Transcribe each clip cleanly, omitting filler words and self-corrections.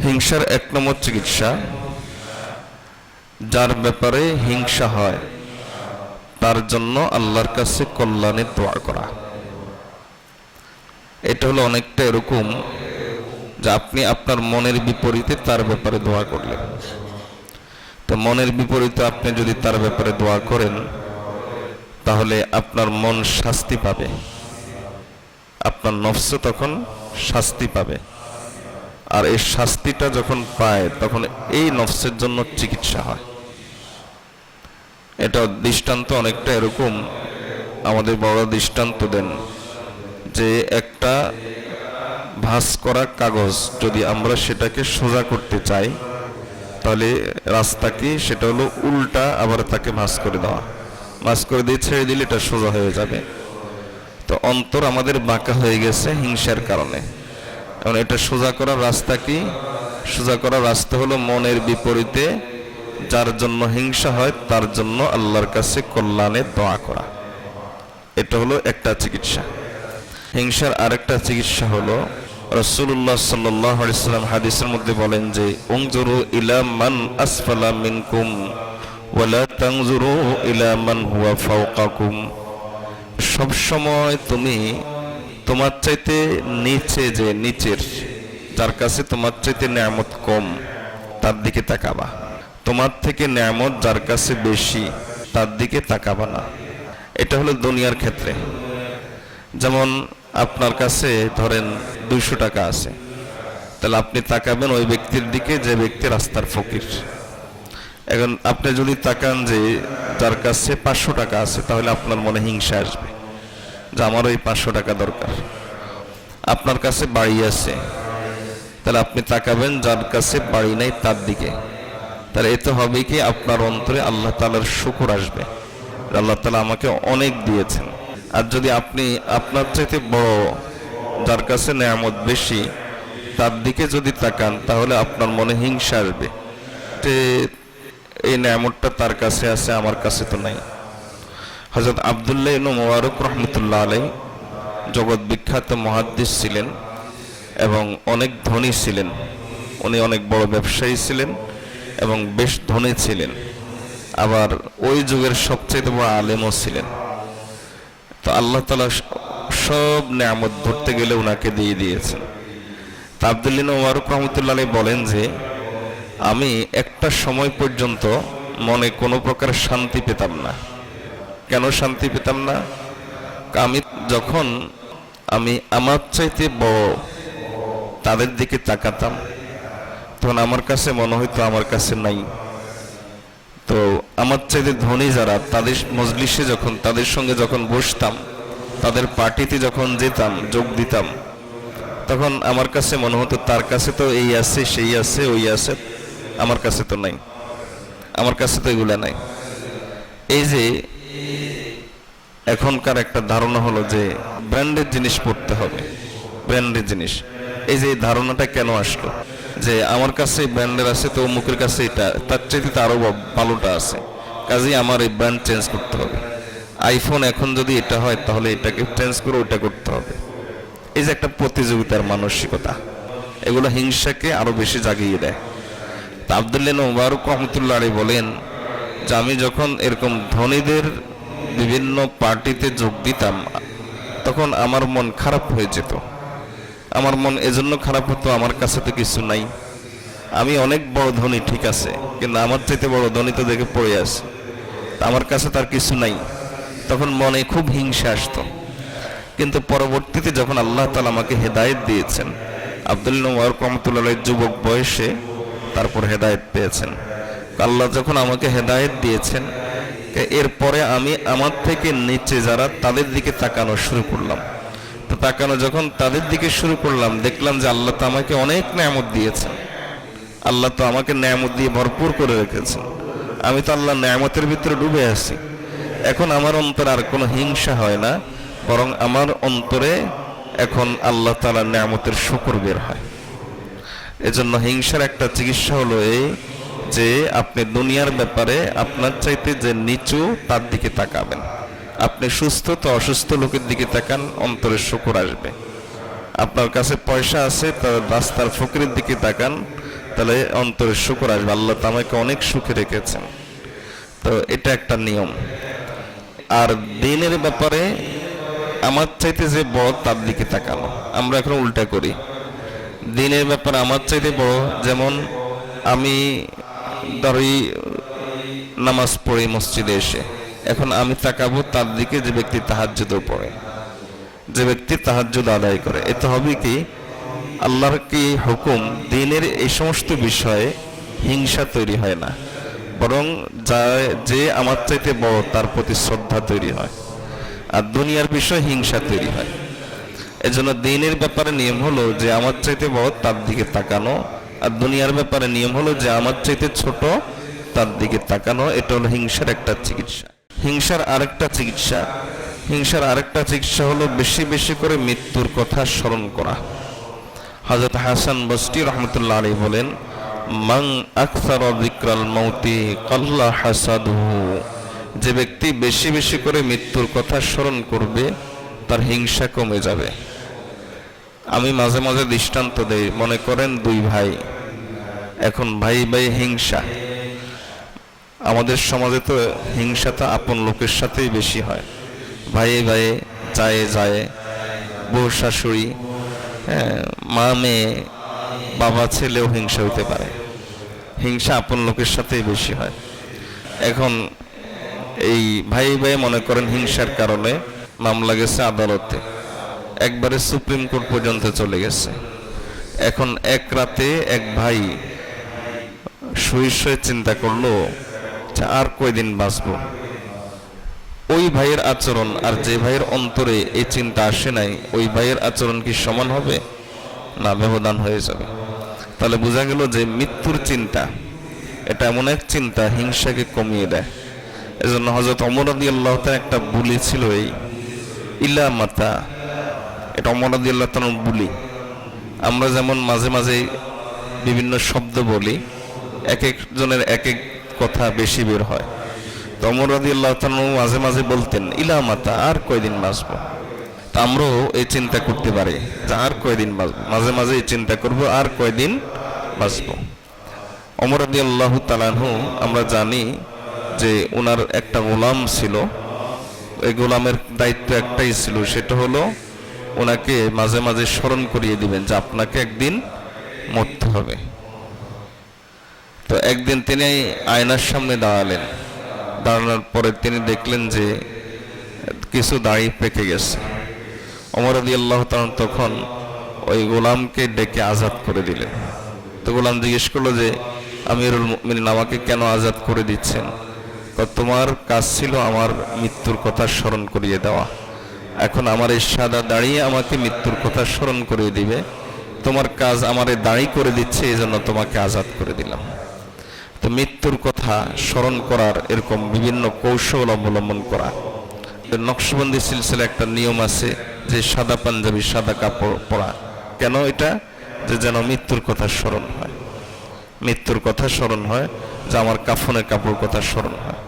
হিংসার এক নম্বর চিকিৎসা, যার ব্যাপারে হিংসা হয় তার জন্য আল্লাহর কাছে কল্যাণের দোয়া করা। এটা হলো অনেকটা এরকম যে আপনি আপনার মনের বিপরীতে তার ব্যাপারে দোয়া করলেন। তো মনের বিপরীতে আপনি যদি তার ব্যাপারে দোয়া করেন তাহলে আপনার মন শাস্তি পাবে, আপনার নফস তখন শাস্তি পাবে। আর এই শাস্তিটা যখন পায় তখন এই নফসের জন্য চিকিৎসা হয়। এটা দৃষ্টান্ত অনেকটা এরকম, আমাদের বড় দৃষ্টান্ত দেন যে একটা ভাঁজ করা কাগজ যদি আমরা সেটাকে সোজা করতে চাই তাহলে রাস্তা কি, সেটা হলো উল্টা আবার তাকে ভাঁজ করে দেওয়া, ভাঁজ করে দিয়ে ছেড়ে দিলে এটা সোজা হয়ে যাবে। তো অন্তর আমাদের বাঁকা হয়ে গেছে হিংসার কারণে। এখন এটা সোজা করার রাস্তা কি? সোজা করার রাস্তা হলো মনের বিপরীতে যার জন্য হিংসা হয় তার জন্য আল্লাহর কাছে কল্যাণের দোয়া করা। এটা হলো একটা চিকিৎসা। হিংসার আরেকটা চিকিৎসা হলো রাসূলুল্লাহ সাল্লাল্লাহু আলাইহি ওয়াসাল্লাম হাদিসের মধ্যে বলেন যে উনজুরু ইলা মান আসফালা মিনকুম ওয়া লা তানজুরু ইলা মান হুয়া ফাওকাকুম। সব সময় তুমি তোমার চাইতে নিচে, যে নিচের, যার কাছে তোমার চাইতে নেয়ামত কম তার দিকে তাকাবা। তোমার থেকে নেয়ামত যার কাছে বেশি তার দিকে তাকাবা না। এটা হলো দুনিয়ার ক্ষেত্রে। যেমন আপনার কাছে ধরেন 200 টাকা আছে, তাহলে আপনি তাকাবেন ওই ব্যক্তির দিকে যে ব্যক্তি রাস্তার ফকির। এখন আপনি যদি তাকান যে যার কাছে 500 টাকা আছে তাহলে আপনার মনে হিংসা আসবে যে আমার ওই 500 টাকা দরকার। আপনার কাছে বাড়ি আছে, তাহলে আপনি তাকাবেন যার কাছে বাড়ি নাই তার দিকে। তাহলে এতে হবে কি, আপনার অন্তরে আল্লাহ তাআলার শুকর আসবে, আল্লাহ তাআলা আমাকে অনেক দিয়েছেন। আর যদি আপনি আপনার চাইতে বড়, যার কাছে নেয়ামত বেশি, তার দিকে যদি তাকান তাহলে আপনার মনে হিংসা আসবে যে এই নেয়ামতটা তার কাছে আছে, আমার কাছে তো নাই। হযরত আব্দুল্লাহ ইবনে মুবারক রাহমাতুল্লাহ আলাইহি জগৎ বিখ্যাত মুহাদ্দিস ছিলেন এবং অনেক ধনী ছিলেন। উনি অনেক বড় ব্যবসায়ী ছিলেন এবং বেশ ধনী ছিলেন, আবার ওই যুগের সবচেয়ে বড় আলেমও ছিলেন। তো আল্লাহ তাআলা সব নেয়ামত ধরতে গেলে উনাকে দিয়ে দিয়েছেন। তা আব্দুল্লাহ ইবনে মুবারক রাহমাতুল্লাহ আলাইহি বলেন যে আমি একটা সময় পর্যন্ত মনে কোনো প্রকার শান্তি পেতাম না। কেন শান্তি পেতাম না? যখন আমি আমার চাইতে বড় তাদের দিকে তাকাতাম তখন আমার কাছে মনে হইতো আমার কাছে নাই। তো আমার চাইতে ধনী যারা, তাদের মজলিসে যখন তাদের সঙ্গে যখন বসতাম, তাদের পার্টিতে যখন যেতাম, যোগ দিতাম, তখন আমার কাছে মনে হতো তার কাছে তো এই আছে, সেই আছে, ওই আছে, আমার কাছে তো নাই, আমার কাছে তো এগুলা নাই। এই যে এখনকার একটা ধারণা হলো যে ব্র্যান্ডের জিনিস পড়তে হবে, ব্র্যান্ডের জিনিস। এই যে ধারণাটা কেন আসলো যে আমার কাছে ব্র্যান্ডের আছে তো অমুকের কাছে এটা, তার চাইতে তো আরো ভালোটা আছে, কাজেই আমার এই ব্র্যান্ড চেঞ্জ করতে হবে। আইফোন এখন যদি এটা হয় তাহলে এটাকে চেঞ্জ করে ওইটা করতে হবে। এই যে একটা প্রতিযোগিতার মানসিকতা, এগুলো হিংসাকে আরো বেশি জাগিয়ে দেয়। তা আব্দুল্লাহ ইবনে মুবারক রাহমাতুল্লাহ আলাইহি বলেন যে আমি যখন এরকম ধনীদের বিভিন্ন পার্টিতে যোগ দিতাম তখন আমার মন খারাপ হয়ে যেত। আমার মন এজন্য খারাপ হতো, আমার কাছে তো কিছু নাই। আমি অনেক বড় ধনী ঠিক আছে, কিন্তু আমার চাইতে বড় ধনী তো দেখে পড়ে আছে, আমার কাছে তার কিছু নাই। তখন মনে খুব হিংসা আসতো। কিন্তু পরবর্তীতে যখন আল্লাহ তাআলা আমাকে হেদায়েত দিয়েছেন, আব্দুল্লাহ ইবনে মুবারক রাহমাতুল্লাহ আলাইহি যুবক বয়সে তারপর হেদায়েত পেয়েছেন। আল্লাহ যখন আমাকে হেদায়েত দিয়েছেন, এরপরে আমি আমার থেকে নিচে যারা তাদের দিকে তাকানো শুরু করলাম। তো তাকানো যখন তাদের দিকে শুরু করলাম, দেখলাম যে আল্লাহ তো আমাকে অনেক নেয়ামত দিয়েছেন, আল্লাহ তো আমাকে নেয়ামত দিয়ে ভরপুর করে রেখেছেন। আমি তো আল্লাহ নেয়ামতের ভিতরে ডুবে আছি। এখন আমার অন্তরে আর কোনো হিংসা হয় না, বরং আমার অন্তরে এখন আল্লাহ তাআলা নেয়ামতের শুকর বের হয়। এজন্য হিংসার একটা চিকিৎসা হলো এই যে আপনি দুনিয়ার ব্যাপারে আপনার চাইতে যে নিচু তার দিকে তাকাবেন। আপনি সুস্থ তো অসুস্থ লোকের দিকে তাকান, অন্তরের শুকর আসবে। আপনার কাছে পয়সা আছে, তার রাস্তার ফকিরের দিকে তাকান, তাহলে অন্তরে শুকর আসবে, আল্লাহ তো আমাকে অনেক সুখে রেখেছেন। তো এটা একটা নিয়ম। আর দিনের ব্যাপারে আমার চাইতে যে বড় তার দিকে তাকানো, আমরা এখন উল্টা করি। দিনের ব্যাপারে আমার চাইতে বড়, যেমন আমি ধরি নামাজ পড়ি মসজিদে এসে, এখন আমি তাকাবো তার দিকে যে ব্যক্তি তাহাজ্জুদও পড়ে, যে ব্যক্তি তাহাজ্জুদ আদায় করে। এতে হবে কি, আল্লাহর কি হুকুম, দিনের এই সমস্ত বিষয়ে হিংসা তৈরি হয় না, বরং যে আমার চাইতে বড় তার প্রতি শ্রদ্ধা তৈরি হয়। আর দুনিয়ার বিষয়ে হিংসা তৈরি হয়। এজন্য দিনের ব্যাপারে নিয়ম হলো যে আমার চাইতে বড় তার দিকে তাকানো, আর দুনিয়ার ব্যাপারে নিয়ম হলো যে আমার চাইতে ছোট তার দিকে তাকানো। এটা হলো হিংসার একটা চিকিৎসা। হিংসার আরেকটা চিকিৎসা হলো বেশি বেশি করে মৃত্যুর কথা স্মরণ করা। হযরত হাসান বসরি রাহমাতুল্লাহ আলাইহি বলেন, মান আকসারা যিকরাল মাউতি কাল্লা হাসাদুহু, যে ব্যক্তি বেশি বেশি করে মৃত্যুর কথা স্মরণ করবে তার হিংসা কমে যাবে। আমি মাঝে মাঝে দৃষ্টান্ত দেই, মনে করেন দুই ভাই, এখন ভাই ভাই হিংসা। আমাদের সমাজে তো হিংসাটা আপন লোকের সাথেই বেশি হয়, ভাই ভাই যায় যায়, বউ শাশুড়ি, মা মেয়ে, বাবা ছেলেও হিংসা হইতে পারে। হিংসা আপন লোকের সাথেই বেশি হয়। এখন এই ভাই ভাই মনে করেন হিংসার কারণে মামলা গেছে আদালতে, একবারে সুপ্রিম কোর্ট পর্যন্ত চলে গেছে। এখন এক রাতে এক ভাই শুয়ে চিন্তা করলো আর কয়দিন বাঁচবো। ওই ভাইয়ের আচরণ আর যে ভাইয়ের অন্তরে এই চিন্তা আসে নাই, ওই ভাইয়ের আচরণ কি সমান হবে? না, ব্যবধান হয়ে যাবে। তাহলে বোঝা গেল যে মৃত্যুর চিন্তা এটা এমন এক চিন্তা হিংসাকে কমিয়ে দেয়। এজন্য হযরত ওমর রাদিয়াল্লাহু তাআলা একটা বুলি ছিল, এই ইলা মাতা, এটা ওমর রাদিয়াল্লাহু তাআলার বুলি। আমরা যেমন মাঝে মাঝে বিভিন্ন শব্দ বলি, এক একজনের এক এক কথা বেশি বের হয়। তো ওমর রাদিয়াল্লাহু তাআলা মাঝে মাঝে বলতেন ইলা মাতা, আর কয়দিন বাঁচবো। তা আমরাও এই চিন্তা করতে পারি যে আর কয়দিন বাঁচবো, মাঝে মাঝে এই চিন্তা করব আর কয়দিন বাঁচবো। ওমর রাদিয়াল্লাহু তাআলা আমরা জানি যে ওনার একটা গোলাম ছিল, এই গোলামের দায়িত্ব একটাই ছিল, সেটা হলো ওনাকে মাঝে মাঝে স্মরণ করিয়ে দিবেন যে আপনাকে একদিন মরতে হবে। তো একদিন তিনি আয়নার সামনে দাঁড়ালেন, দাঁড়ানোর পরে তিনি দেখলেন যে কিছু দাড়ি পেকে গেছে। ওমর রাদিয়াল্লাহু তাআলা তখন ওই গোলামকে ডেকে আজাদ করে দিলেন। তো গোলাম জিজ্ঞেস করলো যে আমিরুল মুমিনিন, আমাকে কেন আজাদ করে দিচ্ছেন? তোমার কাজ ছিল আমার মৃত্যুর কথা স্মরণ করিয়ে দেওয়া, এখন আমার এই সাদা দাঁড়িয়ে আমাকে মৃত্যুর কথা স্মরণ করিয়ে দিবে, তোমার কাজ আমার এই দাড়ি করে দিচ্ছে, এই জন্য তোমাকে আজাদ করে দিলাম। তো মৃত্যুর কথা স্মরণ করার এরকম বিভিন্ন কৌশল অবলম্বন করা। নকশবন্দি সিলসিলা একটা নিয়ম আছে যে সাদা পাঞ্জাবি, সাদা কাপড় পরা। কেন এটা? যে যেন মৃত্যুর কথা স্মরণ হয়, মৃত্যুর কথা স্মরণ হয়, যে আমার কাফনের কাপড় কথা স্মরণ হয়,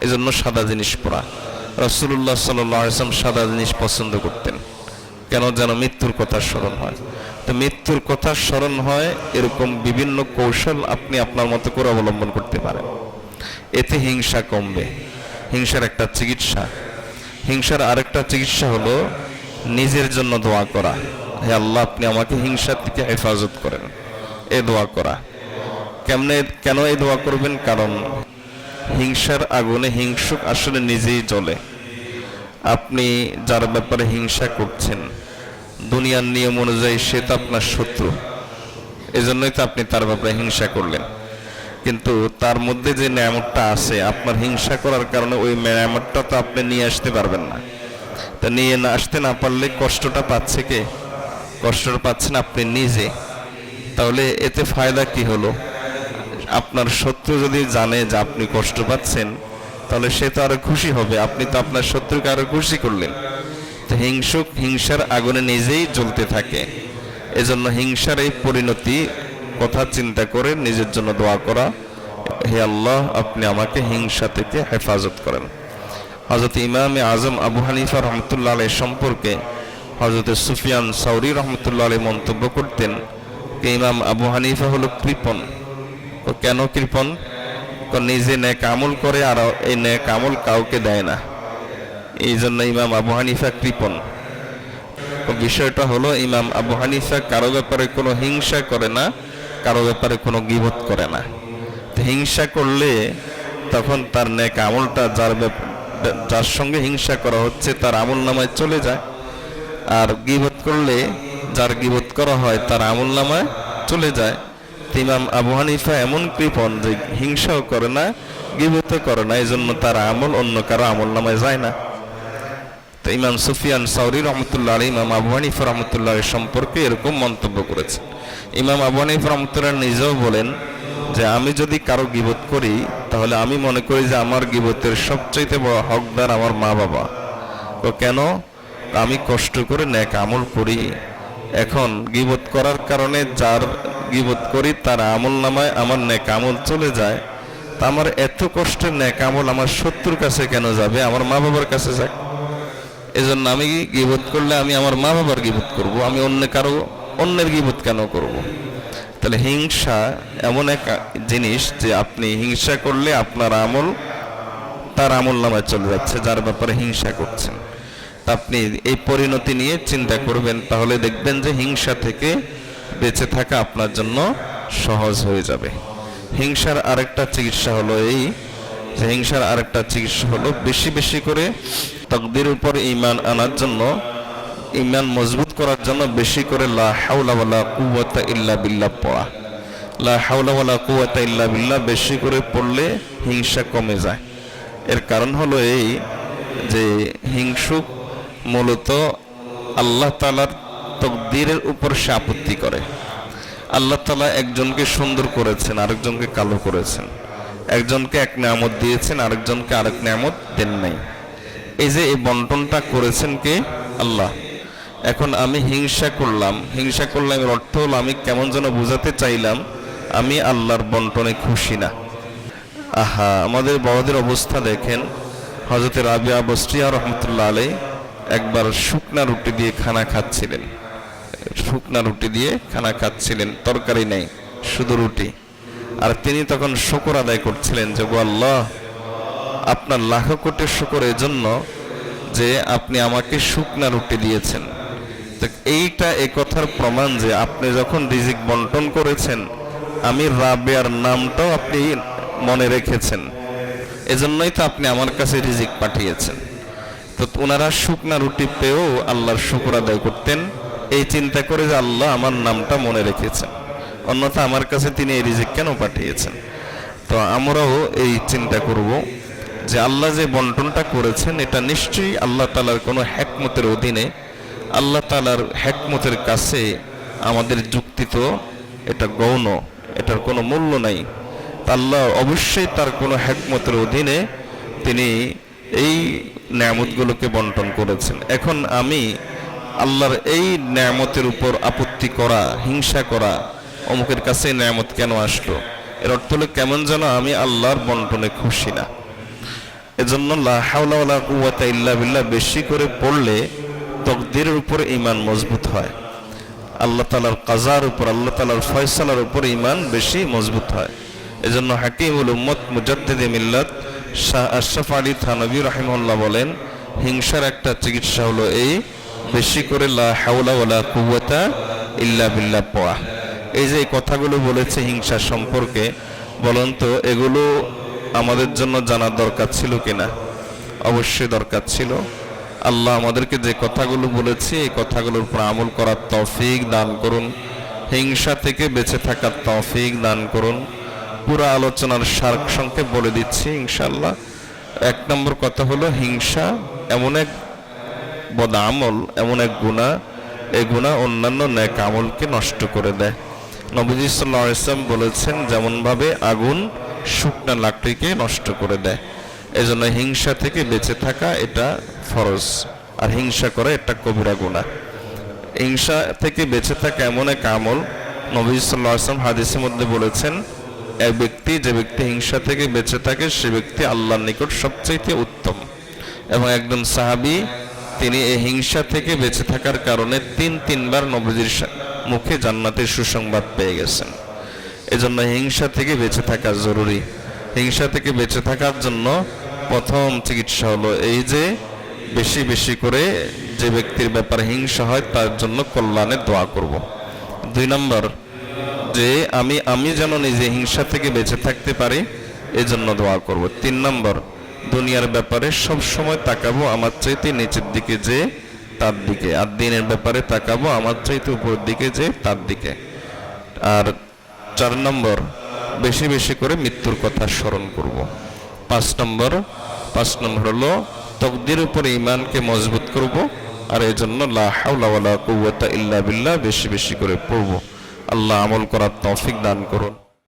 এই জন্য সাদা জিনিস পরা। রাসূলুল্লাহ সাল্লাল্লাহু আলাইহি ওয়াসাল্লাম সাদা জিনিস পছন্দ করতেন, কেন? যেন মৃত্যুর কথা স্মরণ হয়। তো মৃত্যুর কথা স্মরণ হয় এরকম বিভিন্ন কৌশল আপনি আপনার মতো করে অবলম্বন করতে পারেন, এতে হিংসা কমবে। হিংসার একটা চিকিৎসা। হিংসার আরেকটা চিকিৎসা হলো নিজের জন্য দোয়া করা, হে আল্লাহ আপনি আমাকে হিংসা থেকে হেফাজত করেন, এ দোয়া করা। কেন এই দোয়া করবেন? কারণ হিংসার আগুনে হিংসুক আসলে নিজেই জ্বলে। আপনি যার ব্যাপারে হিংসা করছেন, দুনিয়ার নিয়ম অনুযায়ী সে তো আপনার শত্রু, এজন্যই তো আপনি তার ব্যাপারে হিংসা করলেন। কিন্তু তার মধ্যে যে নেয়ামতটা আছে, আপনার হিংসা করার কারণে ওই নেয়ামতটা তো আপনি নিয়ে আসতে পারবেন না। তা নিয়ে আসতে না পারলে কষ্টটা পাচ্ছে কে? কষ্টটা পাচ্ছেন আপনি নিজে। তাহলে এতে ফায়দা কি হলো? আপনার শত্রু যদি জানে যে আপনি কষ্ট পাচ্ছেন, তাহলে সে তো আরো খুশি হবে, আপনি তো আপনার শত্রুকে আরো খুশি করলেন। তো হিংসুক হিংসার আগুনে নিজেই জ্বলতে থাকে। এজন্য হিংসার এই পরিণতি কথা চিন্তা করে নিজের জন্য দোয়া করা, হে আল্লাহ আপনি আমাকে হিংসা থেকে হেফাজত করেন। হযরত ইমামে আজম আবু হানিফা রাহমাতুল্লাহ আলাইহি সম্পর্কে হযরত সুফিয়ান সাউরি রাহমাতুল্লাহ আলাইহি মন্তব্য করতেন, ইমাম আবু হানিফা হলো কৃপণ। তো কেন কৃপণ? নিজে নেক আমল করে আর এই নেক আমল কাউকে দেয় না, এই জন্য ইমাম আবু হানিফা কৃপণ। তো বিষয়টা হলো ইমাম আবু হানিফা কারো ব্যাপারে কোনো হিংসা করে না, কারো ব্যাপারে কোনো গীবত করে না। তো হিংসা করলে তখন তার নেক আমলটা যার সঙ্গে হিংসা করা হচ্ছে তার আমল নামায় চলে যায়, আর গীবত করলে যার গীবত করা হয় তার আমল নামায় চলে যায়। ইমাম আবু হানিফা এমন কৃপণ যে হিংসাও করে না, গীবতও করে না, এই জন্য তার আমল অন্য কারো আমল নামায় যায় না। তো ইমাম সুফিয়ান সাউরি রহমতুল্লাহ আলাইহি ইমাম আবু হানিফা রহমতুল্লাহ সম্পর্কে এরকম মন্তব্য করেছেন। ইমাম আবু হানিফা রহমতুল্লাহ নিজেও বলেন যে আমি যদি কারো গীবত করি তাহলে আমি মনে করি যে আমার গীবতের সবচেয়ে বড় হকদার আমার মা বাবা। তো কেন? আমি কষ্ট করে নেক আমল করি, এখন গীবত করার কারণে যার গীবত করি তার আমল নামায় আমার নেক আমল চলে যায়, তা আমার এত কষ্টের নেক আমল আমার শত্রুর কাছে কেন যাবে, আমার মা বাবার কাছে যাক। এজন্য আমি গীবত করলে আমি আমার মা বাবার গীবত করব, আমি অন্যের গীবত কেন করব? তাহলে হিংসা এমন এক জিনিস যে আপনি হিংসা করলে আপনার আমল তার আমল নামায় চলে যাচ্ছে যার ব্যাপারে হিংসা করছেন। তা আপনি এই পরিণতি নিয়ে চিন্তা করবেন, তাহলে দেখবেন যে হিংসা থেকে বেঁচে থাকা আপনার জন্য সহজ হয়ে যাবে। হিংসার আরেকটা চিকিৎসা হলো বেশি বেশি করে তাকদীরের উপর ঈমান আনার জন্য, ঈমান মজবুত করার জন্য বেশি করে লা হাওলা ওয়ালা কুওয়াতা ইল্লা বিল্লাহ পড়া। লা হাওলা ওয়ালা কুওয়াতা ইল্লা বিল্লাহ বেশি করে পড়লে হিংসা কমে যায়। এর কারণ হলো এই যে হিংসুক মূলত আল্লাহ তাআলার তাকদীরের উপর সে আপত্তি করে। আল্লাহ তাআলা একজনকে সুন্দর করেছেন, আরেকজনকে কালো করেছেন, একজনকে এক নিয়ামত দিয়েছেন, আরেকজনকে আরেক নিয়ামত দেন নাই। এই যে এই বন্টনটা করেছেন কে? আল্লাহ। এখন আমি হিংসা করলাম, এর অর্থ হলো আমি কেমন যেন বোঝাতে চাইলাম আমি আল্লাহর বন্টনে খুশি না। আহা, আমাদের বড়দের অবস্থা দেখেন। হযরত রাবিয়া বসরিয়া রহমতুল্লাহ আলাইহি একবার শুকনা রুটি দিয়ে খানা খাচ্ছিলেন, তরকারি নেই, শুধু রুটি। আর তিনি তখন শুকর আদায় করছিলেন যে গো আল্লাহ, আপনার লাখ কোটি শুকর এজন্য যে আপনি আমাকে শুকনা রুটি দিয়েছেন। তো এইটা এই কথার প্রমাণ যে আপনি যখন রিজিক বন্টন করেছেন আমি রাবিয়ার নামটাও আপনি মনে রেখেছেন, এজন্যই তো আপনি আমার কাছে রিজিক পাঠিয়েছেন। তো ওনারা শুকনা রুটি পেয়েও আল্লাহর শুকর আদায় করতেন, এই চিন্তা করে যে আল্লাহ আমার নামটা মনে রেখেছেন, অন্যথা আমার কাছে তিনি এই রিজিক কেন পাঠিয়েছেন। তো আমরাও এই চিন্তা করব যে আল্লাহ যে বন্টনটা করেছেন এটা নিশ্চয়ই আল্লাহ তাআলার কোনো হিকমতের অধীনে। আল্লাহ তাআলার হিকমতের কাছে আমাদের যুক্তি তো এটা গৌণ, এটার কোনো মূল্য নাই। আল্লাহ অবশ্যই তার কোনো হিকমতের অধীনে তিনি এই নিয়ামতগুলোকে বন্টন করেছেন। এখন আমি আল্লাহর এই নিয়ামতের উপর আপত্তি করা, হিংসা করা, অমুকের কাছে নিয়ামত কেন আসলো, এর অর্থ হলো কেমন যেন আমি আল্লাহর বন্টনে খুশি না। এজন্য লা হাওলা ওয়ালা কুওয়াতা ইল্লা বিল্লাহ বেশি করে পড়লে তাকদীরের উপর ঈমান মজবুত হয়, আল্লাহ তাআলার কাজার উপর, আল্লাহ তাআলার ফয়সালার উপর ঈমান বেশি মজবুত হয়। এজন্য হাকিমুল উম্মত মুজাদ্দিদে মিল্লাত শাহ আশরাফ আলী থানভী রাহিমাহুল্লাহ বলেন, হিংসার একটা চিকিৎসা হলো এই বেশি করে লা হাওলা ওয়ালা কুওয়াতা ইল্লা বিল্লাহ পড়া। এই যে কথাগুলো বলেছে হিংসা সম্পর্কে, বলুন তো এগুলো আমাদের জন্য জানার দরকার ছিল কিনা? অবশ্যই দরকার ছিল। আল্লাহ আমাদেরকে যে কথাগুলো বলেছে এই কথাগুলোর উপর আমল করার তৌফিক দান করুন, হিংসা থেকে বেঁচে থাকার তৌফিক দান করুন। পুরো আলোচনার সার সংক্ষেপ বলে দিচ্ছি ইনশাআল্লাহ। 1 নম্বর কথা হলো হিংসা এমন এক বদ আমল, এমন এক গুনাহ, এই গুনাহ অন্যান্য নেক আমলকে নষ্ট করে দেয়। নবীজি সাল্লাল্লাহু আলাইহি ওয়াসাল্লাম বলেছেন যেমন ভাবে আগুন শুকনা লাকড়িকে নষ্ট করে দেয়। এজন্য হিংসা থেকে বেঁচে থাকা এটা ফরজ, আর হিংসা করা এটা কবিরা গুনাহ। হিংসা থেকে বেঁচে থাকা এমন এক আমল, নবী সাল্লাল্লাহু আলাইহি ওয়াসাল্লাম হাদিসের মধ্যে বলেছেন যে ব্যক্তি হিংসা থেকে বেঁচে থাকে সে ব্যক্তি আল্লাহর নিকট সবচেয়ে উত্তম। এবং একজন সাহাবী তিনি এই হিংসা থেকে বেঁচে থাকার কারণে তিনবার নবীজির মুখে জান্নাতের সুসংবাদ পেয়ে গেছেন। এজন্য হিংসা থেকে বেঁচে থাকা জরুরি। হিংসা থেকে বেঁচে থাকার জন্য প্রথম চিকিৎসা হলো এই যে বেশি বেশি করে যে ব্যক্তির ব্যাপারে হিংসা হয় তার জন্য কল্যাণের দোয়া করব। 2 নম্বর, যে আমি যেন নিজে হিংসা থেকে বেঁচে থাকতে পারি এজন্য দোয়া করব। 3 নম্বর, দুনিয়ার ব্যাপারে সব সময় তাকাবো আমার চাইতে নিচের দিকে যে তার দিকে, আর দিনের ব্যাপারে তাকাবো আমার চাইতে উপরের দিকে যে তার দিকে। আর 4 নম্বর, বেশি বেশি করে মৃত্যুর কথা স্মরণ করব। 5 নম্বর হলো তকদির উপরে ঈমানকে মজবুত করব, আর এই জন্য লা হাওলা ওয়ালা কুওয়াতা ইল্লা বিল্লাহ বেশি বেশি করে পড়ব। আল্লাহ আমল করার তৌফিক দান করুন।